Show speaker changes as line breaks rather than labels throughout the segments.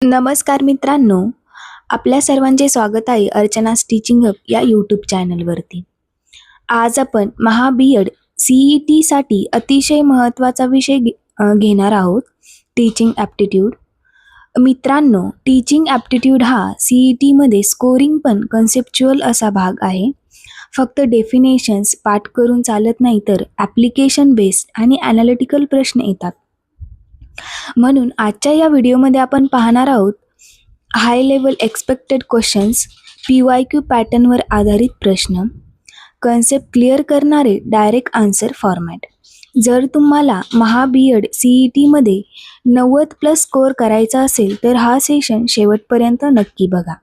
नमस्कार मित्रांनो, आपल्या सर्वांचे स्वागत आहे अर्चना's टीचिंग हब या यूट्यूब चॅनलवरती. आज आपण महा-बी.एड CETसाठी अतिशय महत्त्वाचा विषय घेणार आहोत, टीचिंग ॲप्टिट्यूड. मित्रांनो, टीचिंग ॲप्टिट्यूड हा CETमध्ये स्कोरिंग पण कन्सेप्च्युअल असा भाग आहे. फक्त डेफिनेशन्स पाठ करून चालत नाही, तर ॲप्लिकेशन बेस्ड आणि ॲनालिटिकल प्रश्न येतात. म्हणून आजच्या या व्हिडिओमध्ये आपण पाहणार आहोत high level expected questions, PYQ पॅटर्नवर आधारित प्रश्न, कन्सेप्ट क्लिअर करणारे डायरेक्ट आन्सर फॉर्मॅट. जर तुम्हाला महा-बी.एड CETमध्ये 90+ स्कोअर करायचा असेल तर हा सेशन शेवटपर्यंत नक्की बघा.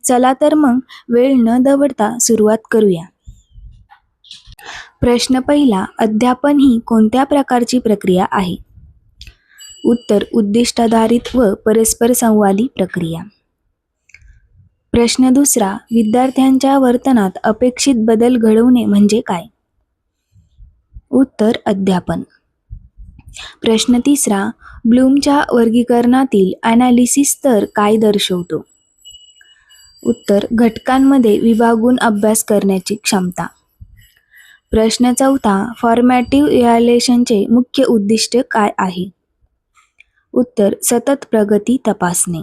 चला तर मग वेळ न दवडता सुरुवात करूया. प्रश्न पहिला, अध्यापन ही कोणत्या प्रकारची प्रक्रिया आहे? उत्तर, उद्दिष्टाधारित व परस्पर संवादी प्रक्रिया. प्रश्न दुसरा, विद्यार्थ्यांच्या वर्तनात अपेक्षित बदल घडवणे म्हणजे काय? उत्तर, अध्यापन. प्रश्न तिसरा, ब्लूमच्या वर्गीकरणातील ॲनालिसिस स्तर काय दर्शवतो? उत्तर, घटकांमध्ये विभागून अभ्यास करण्याची क्षमता. प्रश्न चौथा, फॉर्मॅटिव्ह इव्हॅल्युएशनचे मुख्य उद्दिष्ट काय आहे? उत्तर, सतत प्रगती तपासणे.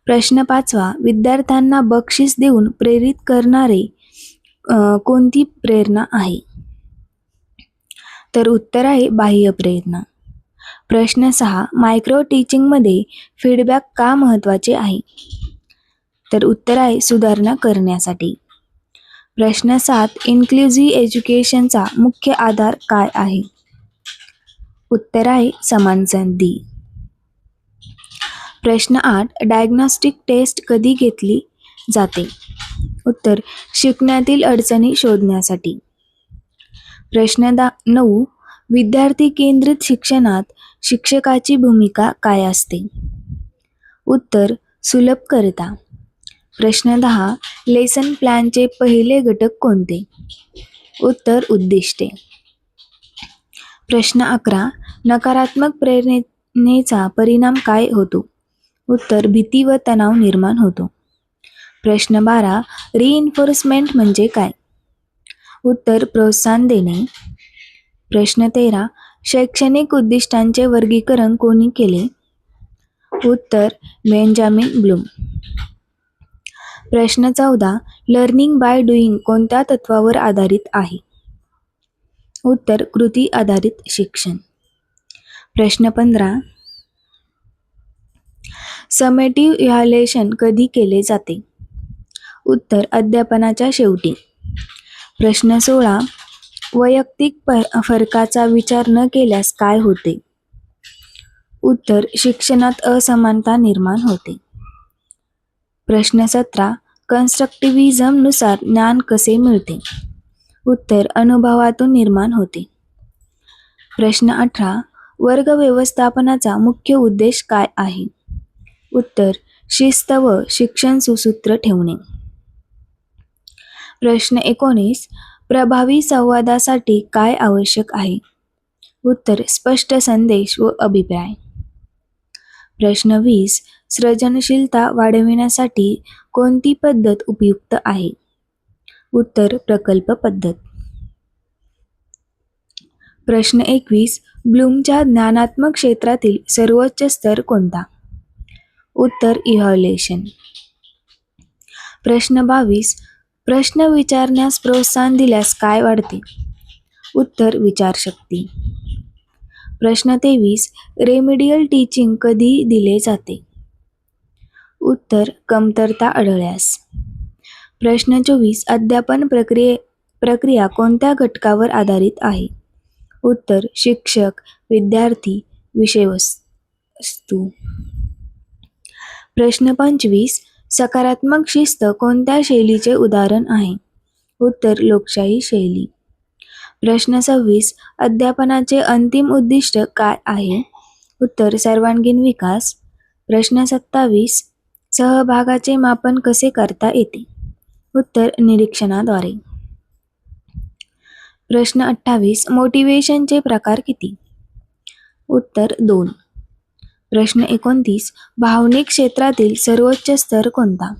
प्रश्न पाचवा, विद्यार्थ्यांना बक्षीस देऊन प्रेरित करणारे कोणती प्रेरणा आहे? तर उत्तर आहे बाह्य प्रेरणा. प्रश्न सहा, मायक्रो टीचिंगमध्ये फीडबॅक का महत्त्वाचे आहे? तर उत्तर आहे सुधारणा करण्यासाठी. प्रश्न सात, इन्क्लुझिव्ह एज्युकेशनचा मुख्य आधार काय आहे? उत्तर आहे समान संधी. प्रश्न 8, डायग्नोस्टिक टेस्ट कधी घेतली जाते? उत्तर, शिकण्यातील अडचणी शोधण्यासाठी. प्रश्न 9, विद्यार्थी केंद्रित शिक्षणात शिक्षकाची भूमिका काय असते? उत्तर, सुलभकरता. प्रश्न 10, लेसन प्लॅनचे पहिले घटक कोणते? उत्तर, उद्दिष्टे. प्रश्न 11, नकारात्मक प्रेरणेचा परिणाम काय होतो? उत्तर, भीती व तणाव निर्माण होतो. प्रश्न 12, रिइन्फोर्समेंट म्हणजे काय? उत्तर, प्रोत्साहन देणे. प्रश्न 13, शैक्षणिक उद्दिष्टांचे वर्गीकरण कोणी केले? उत्तर, बेंजामिन ब्लूम. प्रश्न 14, लर्निंग बाय डुईंग कोणत्या तत्वावर आधारित आहे? उत्तर, कृती आधारित शिक्षण. प्रश्न 15, समेटिव्ह इव्हॅल्युएशन कधी केले जाते? उत्तर, अध्यापनाच्या शेवटी. प्रश्न 16, वैयक्तिक फरकाचा विचार न केल्यास काय होते? उत्तर, शिक्षणात असमानता निर्माण होते. प्रश्न 17, कन्स्ट्रक्टिव्हिझम नुसार ज्ञान कसे मिळते? उत्तर, अनुभवातून निर्माण होते. प्रश्न 18, वर्ग व्यवस्थापनाचा मुख्य उद्देश काय आहे? उत्तर, शिस्त व शिक्षण सुसूत्र ठेवणे. प्रश्न 19, प्रभावी संवादासाठी काय आवश्यक आहे? उत्तर, स्पष्ट संदेश व अभिप्राय. प्रश्न 20, सृजनशीलता वाढविण्यासाठी कोणती पद्धत उपयुक्त आहे? उत्तर, प्रकल्प पद्धत. प्रश्न 21, ब्लूमच्या ज्ञानात्मक क्षेत्रातील सर्वोच्च स्तर कोणता? उत्तर, इव्हॅल्युएशन. प्रश्न 22, प्रश्न विचारण्यास प्रोत्साहन दिल्यास काय वाढते? उत्तर, विचारशक्ती. प्रश्न 23, रेमेडियल टीचिंग कधी दिले जाते? उत्तर, कमतरता आढळल्यास. प्रश्न 24, अध्यापन प्रक्रिया कोणत्या घटकावर आधारित आहे? उत्तर, शिक्षक, विद्यार्थी, विषयवस्तू. प्रश्न 25, सकारात्मक शिस्त कोणत्या शैलीचे उदाहरण आहे? उत्तर, लोकशाही शैली. प्रश्न 26, अध्यापनाचे अंतिम उद्दिष्ट काय आहे? उत्तर, सर्वांगीण विकास. प्रश्न 27, सहभागाचे मापन कसे करता येते? उत्तर, निरीक्षणाद्वारे. प्रश्न 28, मोटिवेशनचे प्रकार किती? उत्तर, 2. प्रश्न 29. भावनिक क्षेत्रातील सर्वोच्च स्तर कोणता?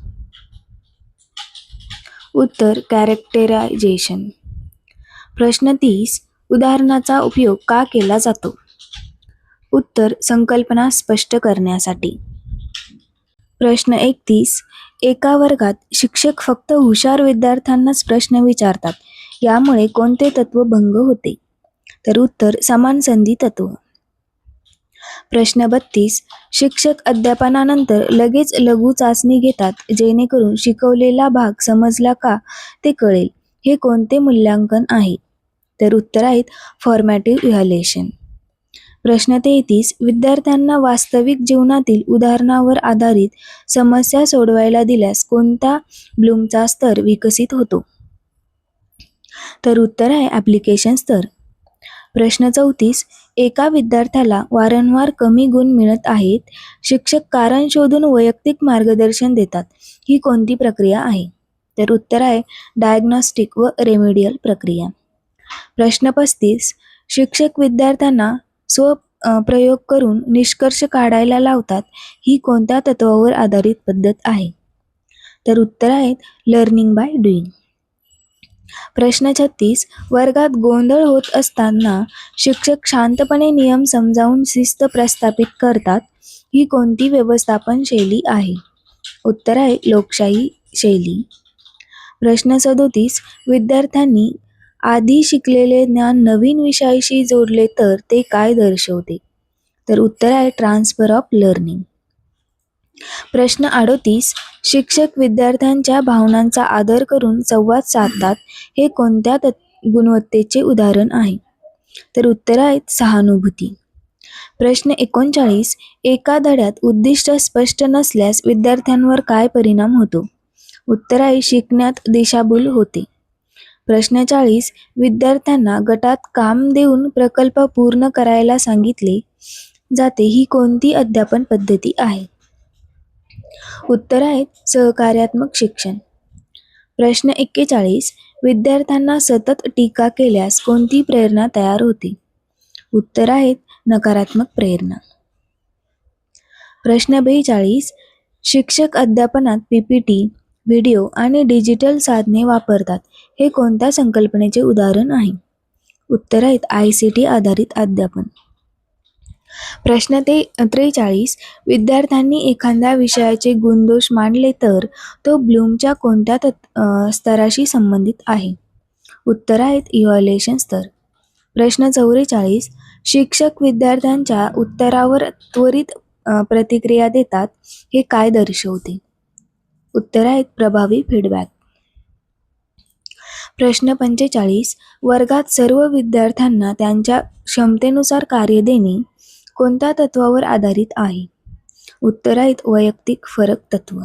उत्तर कॅरेक्टरायझेशन. प्रश्न 30. उदाहरणाचा उपयोग का केला जातो? उत्तर संकल्पना स्पष्ट करण्यासाठी. प्रश्न 31. एका वर्गात शिक्षक फक्त हुशार विद्यार्थ्यांनाच प्रश्न विचारतात, यामुळे कोणते तत्व भंग होते? तर उत्तर समान संधी तत्व. प्रश्न 32. शिक्षक अध्यापनानंतर लगेच लघु चाचणी घेतात जेणेकरून शिकवलेला भाग समजला का ते कळेल. हे कोणते मूल्यांकन आहे? तर उत्तर आहेत फॉर्मॅटिव्ह इव्हॅल्युएशन. प्रश्न 33. विद्यार्थ्यांना वास्तविक जीवनातील उदाहरणावर आधारित समस्या सोडवायला दिल्यास कोणता ब्लूमचा स्तर विकसित होतो? तर उत्तर आहे ॲप्लिकेशन स्तर. प्रश्न 34. एका विद्यार्थ्याला वारंवार कमी गुण मिळत आहेत. शिक्षक कारण शोधून वैयक्तिक मार्गदर्शन देतात. ही कोणती प्रक्रिया आहे? तर उत्तर आहे डायग्नॉस्टिक व रेमेडियल प्रक्रिया. प्रश्न 35. शिक्षक विद्यार्थ्यांना प्रयोग करून निष्कर्ष काढायला लावतात. ही कोणत्या तत्वावर आधारित पद्धत आहे? तर उत्तर आहेत लर्निंग बाय डुईंग. प्रश्न 36. वर्गात गोंधळ होत असताना शिक्षक शांतपणे नियम समजावून शिस्त प्रस्थापित करतात. ही कोणती व्यवस्थापन शैली आहे? उत्तर आहे लोकशाही शैली. प्रश्न 37. विद्यार्थ्यांनी आधी शिकलेले ज्ञान नवीन विषयाशी जोडले तर ते काय दर्शवते? तर उत्तर आहे ट्रान्सफर ऑफ लर्निंग. प्रश्न 38. शिक्षक विद्यार्थ्यांच्या भावनांचा आदर करून संवाद साधतात. हे कोणत्या गुणवत्तेचे उदाहरण आहे? तर उत्तर आहेत सहानुभूती. प्रश्न 39. एका धड्यात उद्दिष्ट स्पष्ट नसल्यास विद्यार्थ्यांवर काय परिणाम होतो? उत्तर आहे शिकण्यात दिशाभूल होते. प्रश्न 40. विद्यार्थ्यांना गटात काम देऊन प्रकल्प पूर्ण करायला सांगितले जाते. ही कोणती अध्यापन पद्धती आहे? उत्तर आहेत सहकार्यात्मक शिक्षण. प्रश्न 41. विद्यार्थ्यांना सतत टीका केल्यास कोणती प्रेरणा तयार होते? उत्तर आहेत नकारात्मक प्रेरणा. प्रश्न 42. शिक्षक अध्यापनात PPT, व्हिडिओ आणि डिजिटल साधने वापरतात. हे कोणत्या संकल्पनेचे उदाहरण आहे? उत्तर आहेत ICT आधारित अध्यापन. प्रश्न 43. विद्यार्थ्यांनी एखाद्या विषयाचे गुणदोष मांडले तर तो ब्लूमच्या कोणत्या स्तराशी संबंधित आहे? उत्तर आहेत इव्हॅल्युएशन स्तर. प्रश्न 44. शिक्षक विद्यार्थ्यांच्या उत्तरावर त्वरित प्रतिक्रिया देतात. हे काय दर्शवते? उत्तर आहेत प्रभावी फीडबॅक. प्रश्न 45. वर्गात सर्व विद्यार्थ्यांना त्यांच्या क्षमतेनुसार कार्य देणे कोणत्या तत्वावर आधारित आहे? उत्तर आहेत वैयक्तिक फरक तत्व.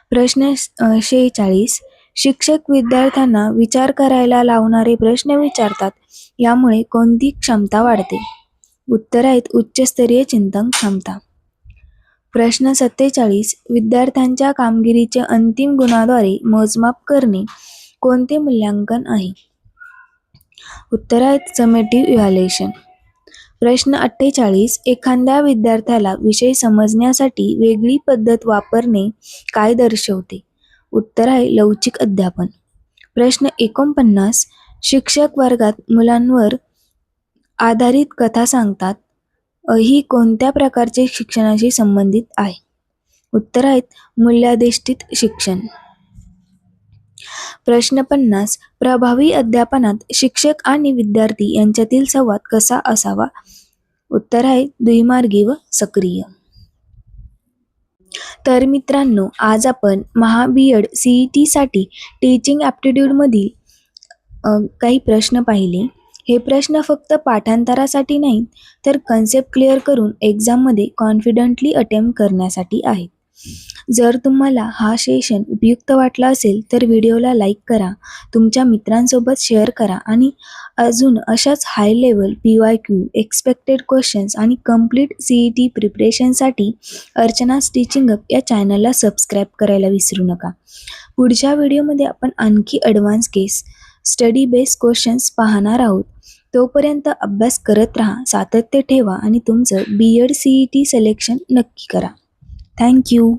प्रश्न 46. शिक्षक विद्यार्थ्यांना विचार करायला लावणारे प्रश्न विचारतात. यामुळे कोणती क्षमता वाढते? उत्तर आहेत उच्चस्तरीय चिंतन क्षमता. प्रश्न 47. विद्यार्थ्यांच्या कामगिरीचे अंतिम गुणाद्वारे मोजमाप करणे कोणते मूल्यांकन आहे? उत्तर आहेत समेटिव्ह इव्हॅल्युएशन. प्रश्न 48. एखाद्या विद्यार्थ्याला विषय समजण्यासाठी वेगळी पद्धत वापरणे काय दर्शवते? उत्तर आहे लवचिक अध्यापन. प्रश्न 49. शिक्षक वर्गात मुलांवर आधारित कथा सांगतात. ही कोणत्या प्रकारचे शिक्षणाशी संबंधित आहे? उत्तर आहेत मूल्याधिष्ठित शिक्षण. प्रश्न 50. प्रभावी अध्यापनात शिक्षक आणि विद्यार्थी यांच्यातील संवाद कसा असावा? उत्तर आहे द्विमार्गी व सक्रिय. तर मित्रांनो, आज आपण महा-BEd CET साठी टीचिंग ॲप्टिट्यूड मधील काही प्रश्न पाहिले. हे प्रश्न फक्त पाठांतरासाठी नाही तर कन्सेप्ट क्लिअर करून एक्झाममध्ये कॉन्फिडंटली अटेम्प्ट करण्यासाठी आहेत. जर तुम्हाला हा सेशन उपयुक्त वाटला असेल तर व्हिडिओला लाईक करा, तुमच्या मित्रांसोबत शेअर करा आणि अजून अशाच high level PYQ, expected questions आणि कम्प्लीट CET प्रिपरेशनसाठी अर्चनाज टीचिंग हब या चॅनलला सबस्क्राईब करायला विसरू नका. पुढच्या व्हिडिओमध्ये आपण आणखी ॲडव्हान्स केस स्टडी बेस्ड क्वेश्चन्स पाहणार आहोत. तोपर्यंत अभ्यास करत राहा, सातत्य ठेवा आणि तुमचं BEd CET सिलेक्शन नक्की करा. थँक्यू.